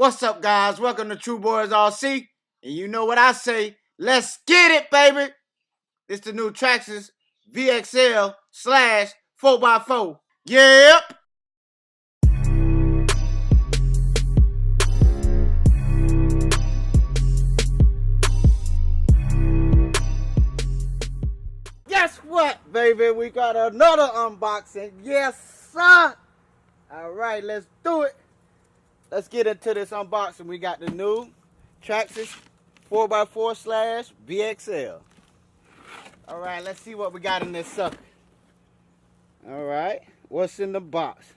What's up, guys? Welcome to True Boys RC. And you know what I say, let's get it, baby. It's the new Traxxas VXL slash 4x4. Yep. Guess what, baby? We got another unboxing. Yes, sir. All right, let's do it. Let's get into this unboxing. We got the new Traxxas 4x4 slash VXL. All right, let's see what we got in this sucker. All right, what's in the box?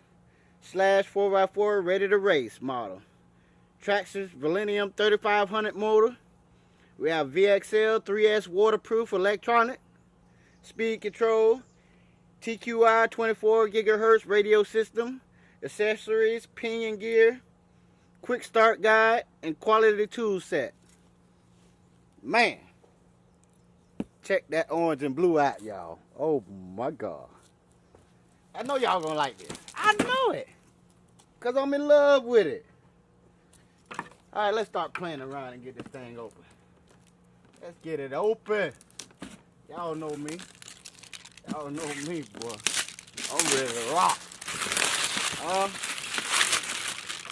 Slash 4x4 ready to race model. Traxxas Millennium 3500 motor. We have VXL 3S waterproof electronic. Speed control. TQI 24 gigahertz radio system. Accessories, pinion gear. Quick start guide and quality tool set. Man, check that orange and blue out, y'all. Oh my God. I know y'all gonna like this. I know it, cause I'm in love with it. All right, let's start playing around and get this thing open. Let's get it open. Y'all know me. Y'all know me, boy. I'm ready to rock.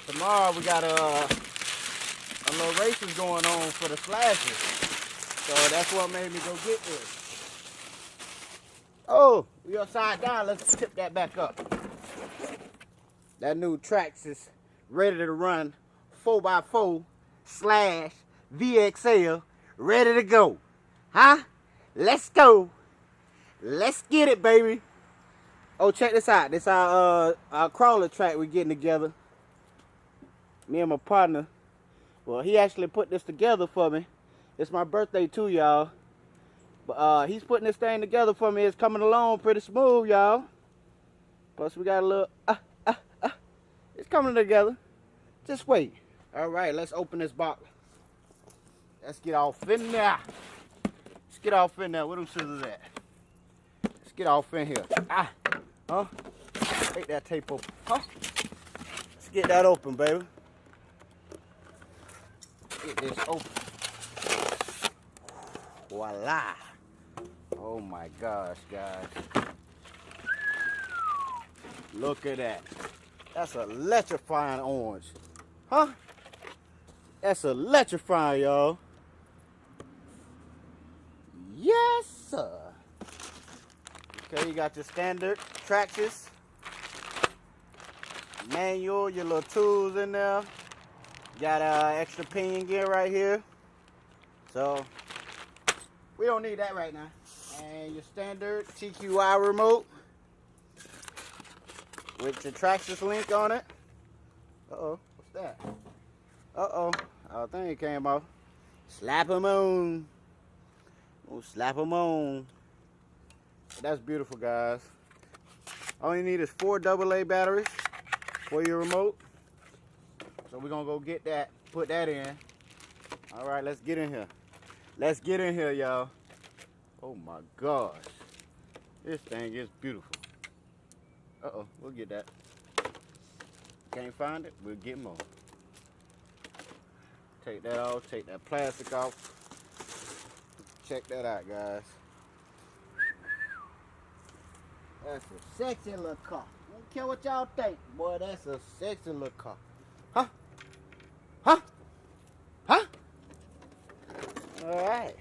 Tomorrow we got a little races going on for the slashes. So that's what made me go get this. Oh, we upside down. Let's tip that back up. That new Traxxas ready to run 4x4 slash VXL ready to go. Huh? Let's go. Let's get it, baby. Oh, check this out. This our crawler track we're getting together. Me and my partner. Well, he actually put this together for me. It's my birthday too, y'all. But he's putting this thing together for me. It's coming along pretty smooth, y'all. Plus we got a little it's coming together. Just wait. All right, let's open this box. Let's get off in there. Let's get off in there. Where them scissors at? Let's get off in here. Huh? Take that tape open. Huh? Let's get that open, baby. Get this open. Voila. Oh my gosh, guys. Look at that. That's electrifying orange. Huh? That's electrifying, y'all. Yes, sir. Okay, you got your standard Traxxas manual, your little tools in there. Got extra pinion gear right here. So we don't need that right now. And your standard TQI remote with your Traxxas link on it. Uh-oh, what's that? Uh-oh, our thing came off. Slap them on. Oh, slap them on. That's beautiful, guys. All you need is 4 AA batteries for your remote. So we're gonna go get that, put that in. All right, let's get in here. Let's get in here, y'all. Oh my gosh. This thing is beautiful. Uh-oh, we'll get that. Can't find it, we'll get more. Take that off, take that plastic off. Check that out, guys. That's a sexy little car. Don't care what y'all think, boy, that's a sexy little car. Huh? Huh? Huh? Alright.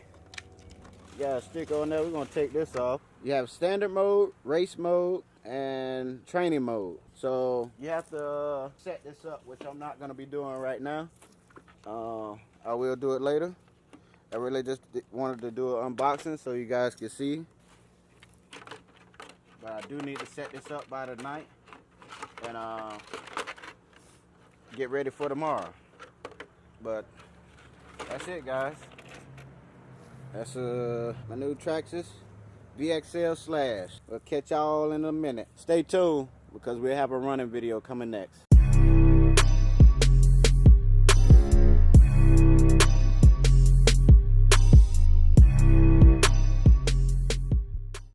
You got a sticker on there. We're going to take this off. You have standard mode, race mode, and training mode. So you have to set this up, which I'm not going to be doing right now. I will do it later. I really just wanted to do an unboxing so you guys can see. But I do need to set this up by tonight and get ready for tomorrow. But that's it, guys. That's my new Traxxas VXL slash. We'll catch y'all in a minute. Stay tuned because we have a running video coming next.